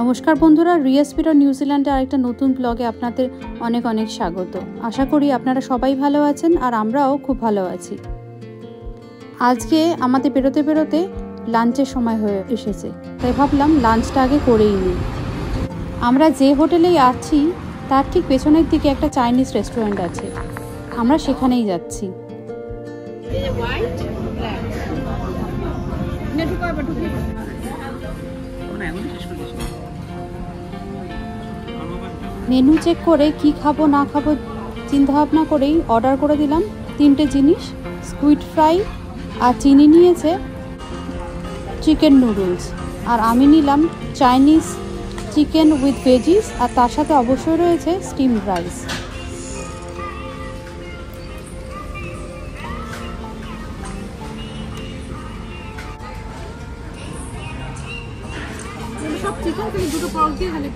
নমস্কার বন্ধুরা, রিয়া স্পিড নিউজিল্যান্ডে আরেকটা নতুন ব্লগে আপনাদের অনেক অনেক স্বাগত। আশা করি আপনারা সবাই ভালো আছেন আর আমরাও খুব ভালো আছি। আজকে আমাদের বেরোতে বেরোতে লাঞ্চের সময় হয়ে এসেছে, তাই ভাবলাম লাঞ্চটা আগে করেই নিই। আমরা যে হোটেলেই আছি তার ঠিক পেছনের দিকে একটা চাইনিজ রেস্টুরেন্ট আছে, আমরা সেখানেই যাচ্ছি। মেনু চেক করে কি খাবো না খাবো চিন্তাভাবনা করেই অর্ডার করে দিলাম 3টে জিনিস, স্কুইড ফ্রাই, আর চিনি নিয়েছে চিকেন নুডলস, আর আমি নিলাম চাইনিজ চিকেন উইথ ভেজিস, আর তার সাথে অবশ্যই রয়েছে স্টিম রাইস। সব চিকেন কিন্তু দুটো পাউচ দিয়ে খালি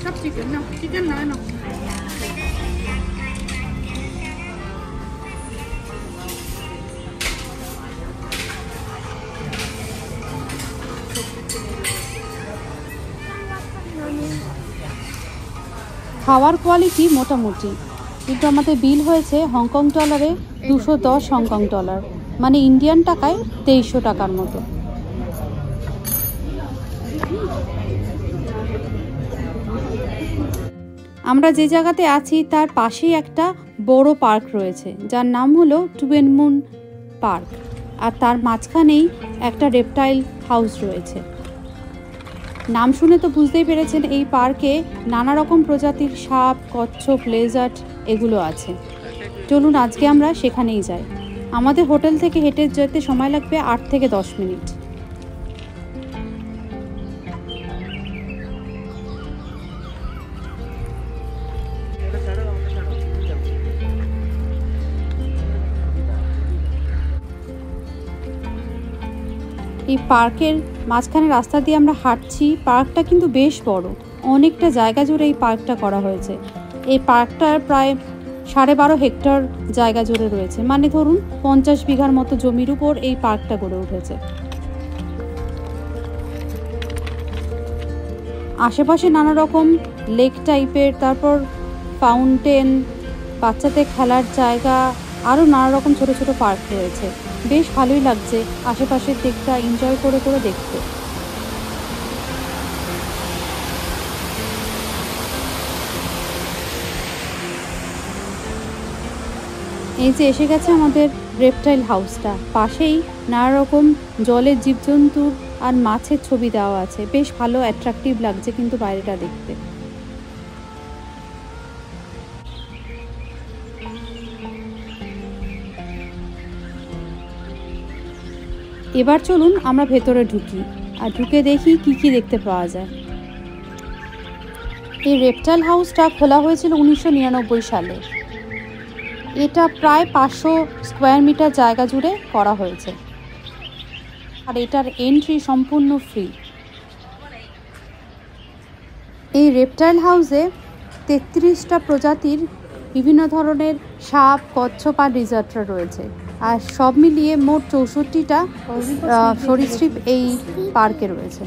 সব চিকেন না, চিকেন নয় না। খাওয়ার কোয়ালিটি মোটামুটি, কিন্তু আমাদের বিল হয়েছে হংকং ডলারে 210 হংকং ডলার, মানে ইন্ডিয়ান টাকায় 2300 টাকার মতো। আমরা যে জায়গাতে আছি তার পাশেই একটা বড় পার্ক রয়েছে, যার নাম হলো টুয়েন মুন পার্ক, আর তার মাঝখানেই একটা রেপটাইল হাউস রয়েছে। নাম শুনে তো বুঝতেই পেরেছেন এই পার্কে নানা রকম প্রজাতির সাপ, কচ্ছপ, লেজার্ড এগুলো আছে। চলুন আজকে আমরা সেখানেই যাই। আমাদের হোটেল থেকে হেঁটে যেতে সময় লাগবে 8 থেকে 10 মিনিট। এই পার্কের মাঝখানে রাস্তা দিয়ে আমরা হাঁটছি। পার্কটা কিন্তু বেশ বড়, অনেকটা জায়গা জুড়ে এই পার্কটা করা হয়েছে। এই পার্কটার প্রায় 12.5 হেক্টর জায়গা জুড়ে রয়েছে, মানে ধরুন 50 বিঘার মতো জমির উপর এই পার্কটা গড়ে উঠেছে। আশেপাশে নানা রকম লেক টাইপের, তারপর ফাউন্টেন, বাচ্চাদের খেলার জায়গা, আরও নানা রকম ছোট ছোট পার্ক রয়েছে। বেশ ভালোই লাগছে আশেপাশের দিকটা এনজয় করে করে দেখতে। এই যে এসে গেছে আমাদের রেপটাইল হাউসটা, পাশেই নানা রকম জলের জীবজন্তুর আর মাছের ছবি দেওয়া আছে। বেশ ভালো অ্যাট্রাকটিভ লাগছে কিন্তু বাইরেটা দেখতে। এবার চলুন আমরা ভেতরে ঢুকি আর ঢুকে দেখি কি কি দেখতে পাওয়া যায়। এই রেপটাইল হাউসটা খোলা হয়েছিল 1999 সালে। এটা প্রায় 500 স্কোয়ার মিটার জায়গা জুড়ে করা হয়েছে, আর এটার এন্ট্রি সম্পূর্ণ ফ্রি। এই রেপটাইল হাউসে 33টা প্রজাতির বিভিন্ন ধরনের সাপ, কচ্ছপ আর লিজার্ডরা রয়েছে, আর সব মিলিয়ে মোট 64টা সরীসৃপ এই পার্কে রয়েছে।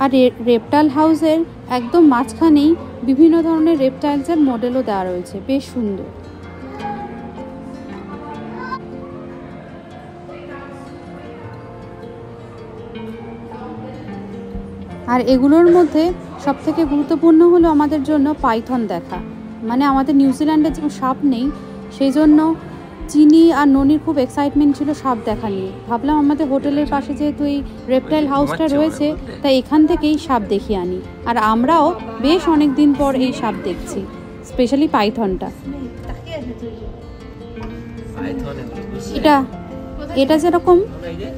আর রেপটাইল হাউসের একদম মাঝখানেই বিভিন্ন ধরনের রেপটাইলসের মডেলও দেওয়া রয়েছে, বেশ সুন্দর। আর এগুলোর মধ্যে সবথেকে গুরুত্বপূর্ণ হলো আমাদের জন্য পাইথন দেখা। মানে আমাদের নিউজিল্যান্ডে যেমন সাপ নেই, সেই জন্য চিনি আর ননির খুব এক্সাইটমেন্ট ছিল সাপ দেখা নিয়ে। ভাবলাম আমাদের হোটেলের পাশে যেহেতু এই রেপটাইল হাউসটা রয়েছে, তাই এখান থেকেই সাপ দেখিয়ে আনি। আর আমরাও বেশ অনেক দিন পর এই সাপ দেখছি, স্পেশালি পাইথনটা। এটা যেরকম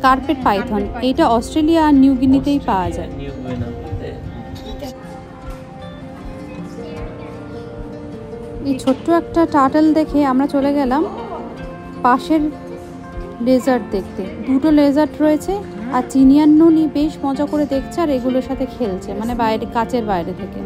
কার্পেট পাইথন, এইটা অস্ট্রেলিয়া আর নিউ গিনিতেই পাওয়া যায়। এই ছোট্ট একটা টার্টল দেখে আমরা চলে গেলাম পাশের লেজার্ড দেখতে। 2টো লেজার্ড রয়েছে, আর চিনি আর ননি বেশ মজা করে দেখছে আর এগুলোর সাথে খেলছে, মানে বাইরে, কাচের বাইরে থেকে।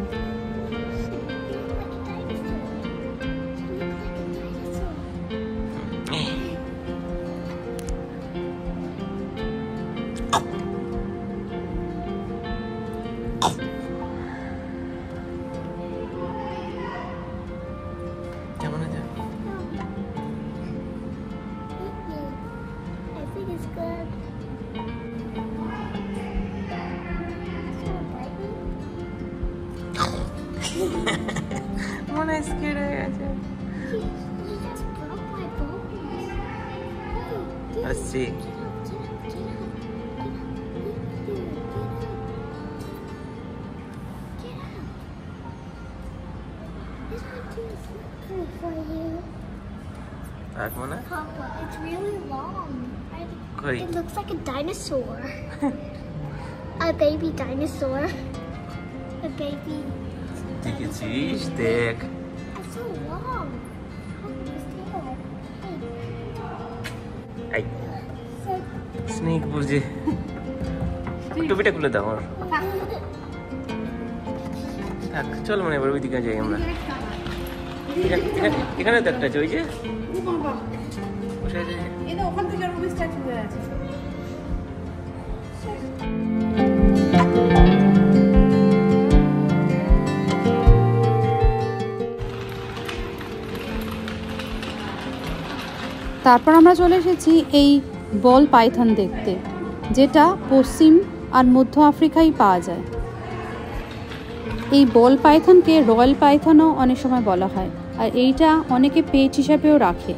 মনে স্কেড হয়ে গেছে। আসছি। Papa, it's really long. Great. It looks like a dinosaur. A baby dinosaur. A baby. দেখেছিস? দেখ। It's so long. এই স্নেক বুঝে টুপিটা খুলে দাও আমার। থাক চল মানে এবার ওইদিকে যাই আমরা। এখানে তো একটা আছে ওই যে ওখান থেকে স্ট্যাচু হয়ে আছে। তারপর আমরা চলে এসেছি এই বল পাইথন দেখতে, যেটা পশ্চিম আর মধ্য আফ্রিকায় পাওয়া যায়। এই বল পাইথনকে রয়্যাল পাইথনও অনেক সময় বলা হয়, আর এইটা অনেকে পেট হিসাবেও রাখে।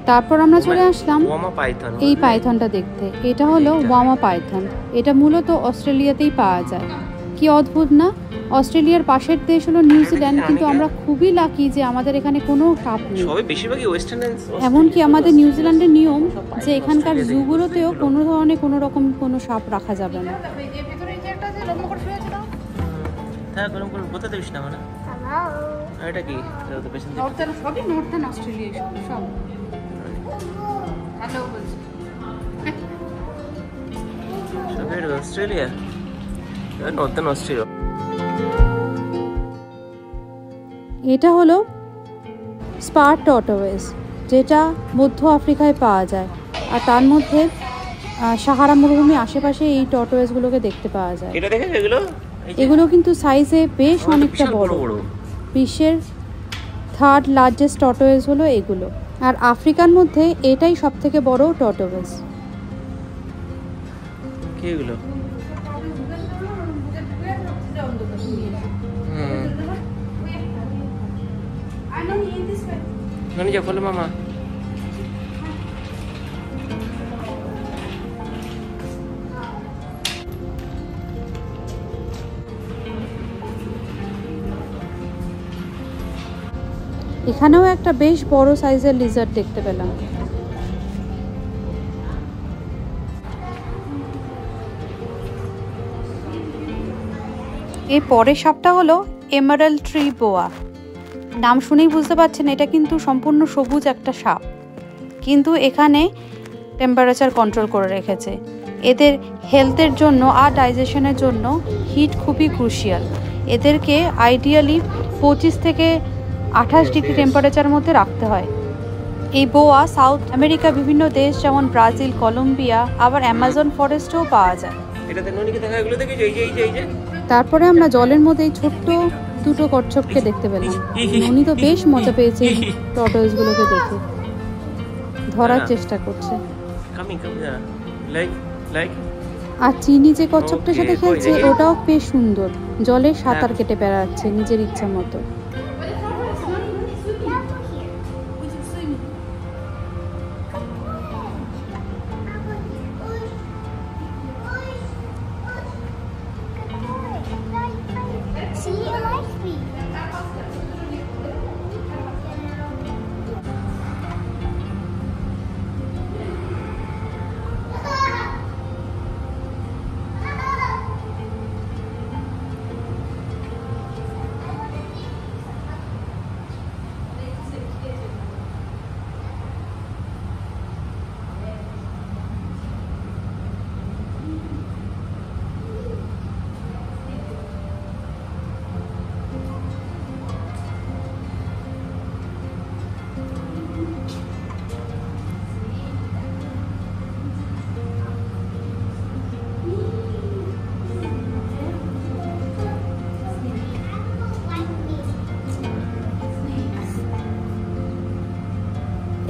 তারপর আমরা চলে আসলাম এই পাইথনটা দেখতে। এটা হলো ওয়ামা পাইথন। এটা মূলত অস্ট্রেলিয়াতেই পাওয়া যায়। কি অদ্ভুত না? অস্ট্রেলিয়ার পাশের দেশ হলো নিউজিল্যান্ড, কিন্তু আমরা খুবই লাকি যে আমাদের এখানে কোনো সাপ নেই। এমনকি আমাদের নিউজিল্যান্ডের নিয়ম যে এখানকার জুগুলোতেও কোনো ধরনের কোনো রকম কোনো সাপ রাখা যাবে না। এটা কি সবই নর্থার্ন অস্ট্রেলিয়া সব। হ্যালো বলছি অস্ট্রেলিয়া, নর্থার্ন অস্ট্রেলিয়া। এটা হলো স্পার টর্টোয়েজ, যেটা মধ্য আফ্রিকায় পাওয়া যায়, আর তার মধ্যে সাহারা মরুভূমি আশেপাশে এই টর্টোয়েজগুলোকে দেখতে পাওয়া যায়। এগুলো কিন্তু সাইজে বেশ অনেকটা বড়। বিশ্বের 3rd লার্জেস্ট টর্টোয়েজ হলো এগুলো, আর আফ্রিকার মধ্যে এটাই সব থেকে বড় টর্টোয়েজ। মামা এখানেও একটা বেশ বড় সাইজের লিজার্ড দেখতে পেলাম। এই পরের সাপটা হলো এমারাল্ড ট্রি বোয়া। নাম শুনেই বুঝতে পারছেন এটা কিন্তু সম্পূর্ণ সবুজ একটা সাপ, কিন্তু এখানে টেম্পারেচার কন্ট্রোল করে রেখেছে। এদের হেলথের জন্য আর ডাইজেশনের জন্য হিট খুবই ক্রুশিয়াল। এদেরকে আইডিয়ালি 25 থেকে 28 ডিগ্রি টেম্পারেচারের মধ্যে রাখতে হয়। এই বোয়া সাউথ আমেরিকা বিভিন্ন দেশ যেমন ব্রাজিল, কলম্বিয়া, আবার অ্যামাজন ফরেস্টেও পাওয়া যায়। তারপরে আমরা জলের মধ্যে এই ছোট্ট দুটো কচ্ছপকে দেখতে পেলাম। উনি তো বেশ মজা পেয়েছে টর্টোয়েজগুলোকে দেখে, ধরার চেষ্টা করছে। আর চিনি যে কচ্ছপটার সাথে খেলছে ওটাও বেশ সুন্দর, জলে সাঁতার কেটে বেড়াচ্ছে নিজের ইচ্ছা মতো।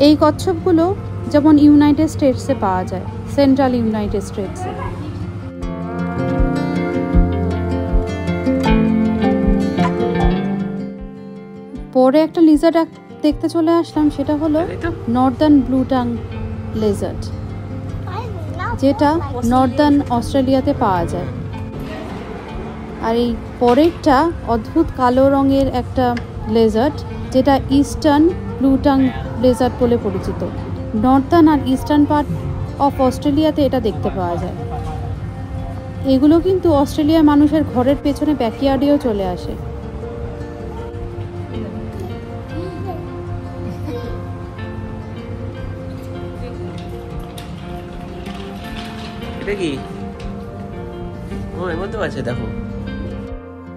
এই কচ্ছপগুলো যেমন ইউনাইটেড স্টেটসে পাওয়া যায়, সেন্ট্রাল ইউনাইটেড স্টেটসে। পরে একটা লিজার্ড দেখতে চলে আসলাম, সেটা হলো নর্দার্ন ব্লু টাং লিজার্ড, যেটা নর্দার্ন অস্ট্রেলিয়াতে পাওয়া যায়। আর এই পরেরটা অদ্ভুত কালো রঙের একটা লেজার্ড, যেটা ইস্টার্ন ব্লু টাং লেজার্ড বলে পরিচিত। নর্দার্ন আর ইস্টার্ন পার্ট অফ অস্ট্রেলিয়াতে এটা দেখতে পাওয়া যায়। এগুলো কিন্তু অস্ট্রেলিয়ার মানুষের ঘরের পেছনে ব্যাকইয়ার্ডেও চলে আসে। এটা কি? ও এর মধ্যে আছে, দেখো।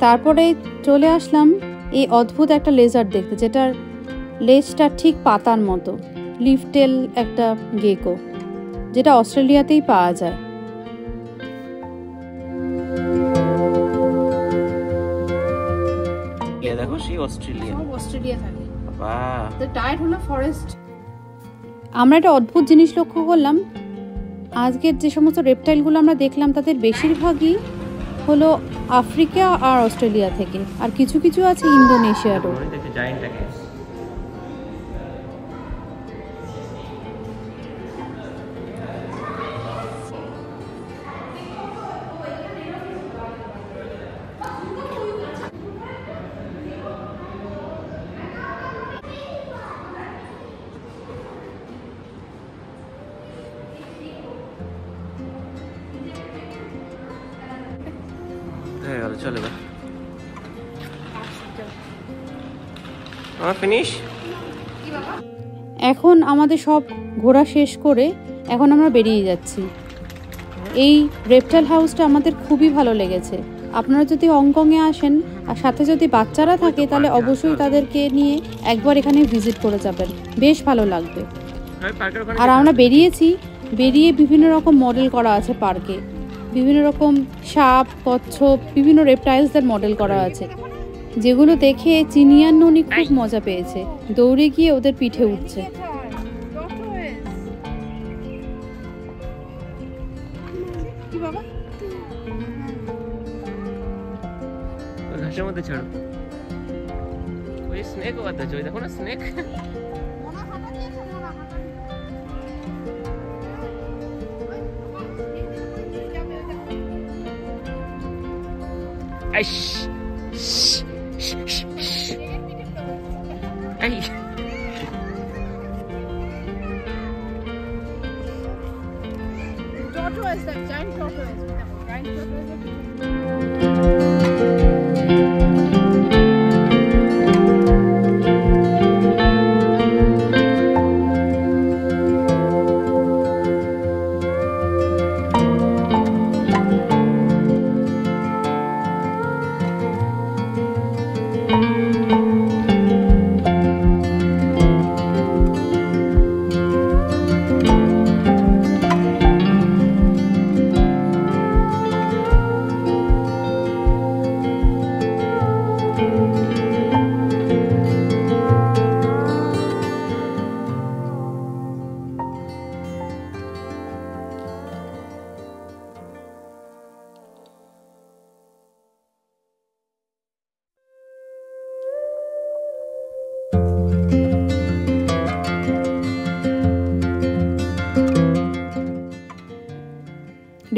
তারপরে চলে আসলাম এই অদ্ভুত একটা লেজার্ড দেখতে, যেটার লেজটা ঠিক পাতার মতো, লিফটেল একটা গেকো, যেটা অস্ট্রেলিয়াতেই পাওয়া যায়। দেখো সেই অস্ট্রেলিয়া থাকে। বাহ, দ্য টাইড হলো ফরেস্ট। আমরা একটা অদ্ভুত জিনিস লক্ষ্য করলাম, আজকের যে সমস্ত রেপটাইলগুলো আমরা দেখলাম তাদের বেশিরভাগই হলো আফ্রিকা আর অস্ট্রেলিয়া থেকে, আর কিছু কিছু আছে ইন্দোনেশিয়ারও। চলে এবার ফিনিশ। এখন আমাদের সব ঘোরা শেষ করে এখন আমরা বেরিয়ে যাচ্ছি। এই রেপটাইল হাউসটা আমাদের খুবই ভালো লেগেছে। আপনারা যদি হংকংয়ে আসেন আর সাথে যদি বাচ্চারা থাকে, তাহলে অবশ্যই তাদেরকে নিয়ে একবার এখানে ভিজিট করে যাবেন, বেশ ভালো লাগবে। আর আমরা বেরিয়ে বিভিন্ন রকম মডেল করা আছে পার্কে, বিভিন্ন রকম সাপ, কচ্ছপ, বিভিন্ন রেপটাইলসদের মডেল করা আছে, যেগুলো দেখে চিনিয়ান ননি খুব মজা পেয়েছে, দৌড়ে গিয়ে ওদের পিঠে উঠছে। ঘাসের মধ্যে ছাড়ো, ওই স্নেক ও আছে, ওই দেখো না snake. Ay, shh, shh, shh, shh. Ay. Tortoise, that giant tortoise. Giant tortoise.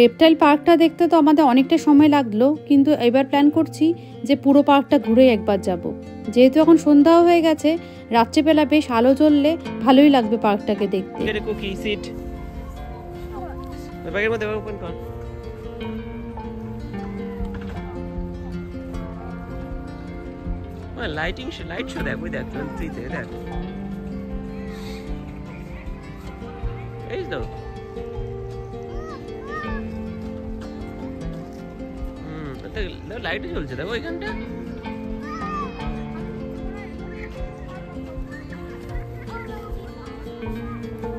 Reptile পার্কটা দেখতে তো আমাদের অনেকটা সময় লাগলো, কিন্তু এবার প্ল্যান করছি যে পুরো পার্কটা ঘুরে একবার যাব। যেহেতু এখন সন্ধ্যাও হয়ে গেছে, রাত্রিবেলা বেশ আলো জ্বললে ভালোই লাগবে পার্কটাকে দেখতে। লাইটিং লাইট শো দেখ, ওই দেখ চলতে দেখ, এই তো লাইটও জ্বলছে দেখো ওইখানটা।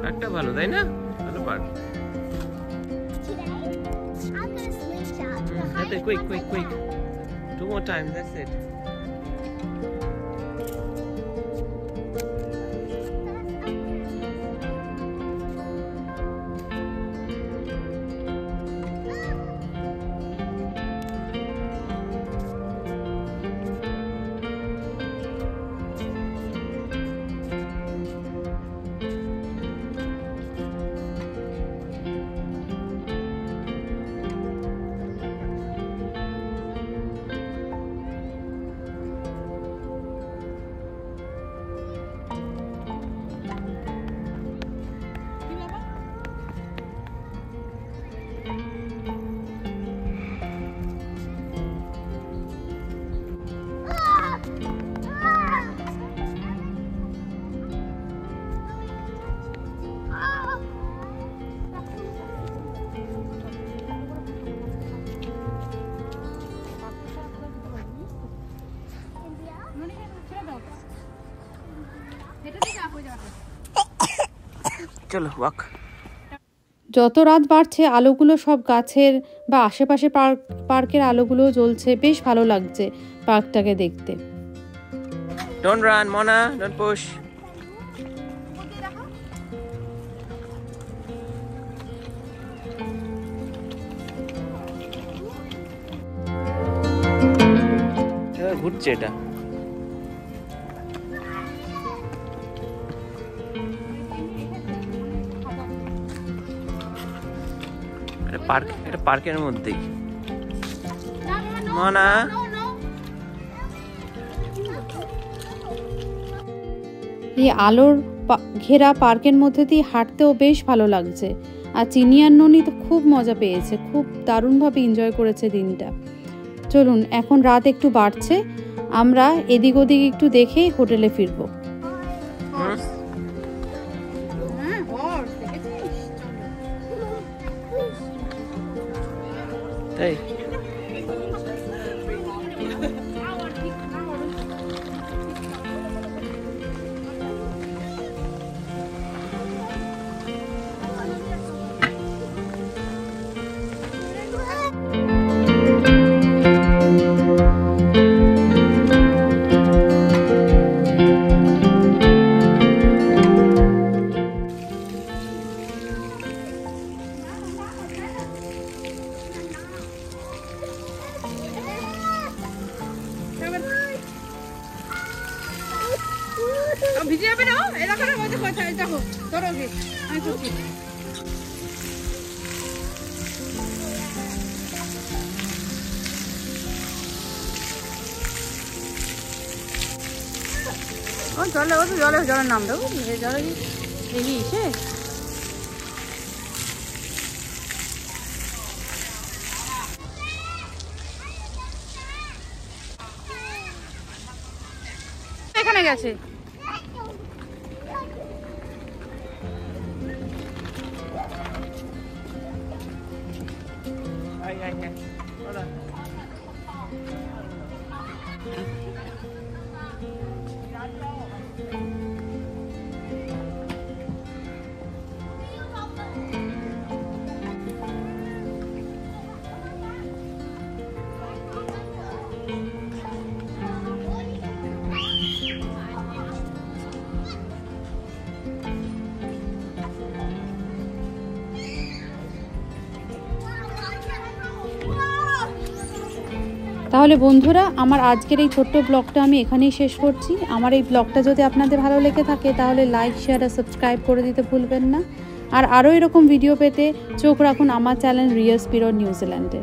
একটা ভালো, তাই না? ভালো park. Quick, quick, quick. 2 more times, that's it. চলো ওয়াক। যত রাত বাড়ছে আলোগুলো সব গাছের বা আশেপাশে পার্কের আলোগুলো জ্বলছে, বেশ ভালো লাগছে পার্কটাকে দেখতে। Don't run Mona, don't push. ঘুরছে এটা। এটা পার্কের মধ্যেই। মোনা এই আলোর ঘেরা পার্কের মধ্যে দিয়ে হাঁটতেও বেশ ভালো লাগছে। আর চিনি আর ননি তো খুব মজা পেয়েছে, খুব দারুণভাবে এনজয় করেছে দিনটা। চলুন, এখন রাত একটু বাড়ছে, আমরা এদিক ওদিক একটু দেখে হোটেলে ফিরবো। তাই ভিজে যাবে না, এরকম মধ্যে কোথায় দেখো ধরো কি আমি করছি। ও জলের নাম দেবো, জলে দেখি সে এখানে গেছে। তাহলে বন্ধুরা, আমার আজকের এই ছোট্ট ব্লগটা আমি এখানেই শেষ করছি। আমার এই ব্লগটা যদি আপনাদের ভালো লেগে থাকে তাহলে লাইক, শেয়ার আর সাবস্ক্রাইব করে দিতে ভুলবেন না। আর আরও এরকম ভিডিও পেতে চোখ রাখুন আমার চ্যানেল রিয়া স্পিরো নিউজিল্যান্ডে।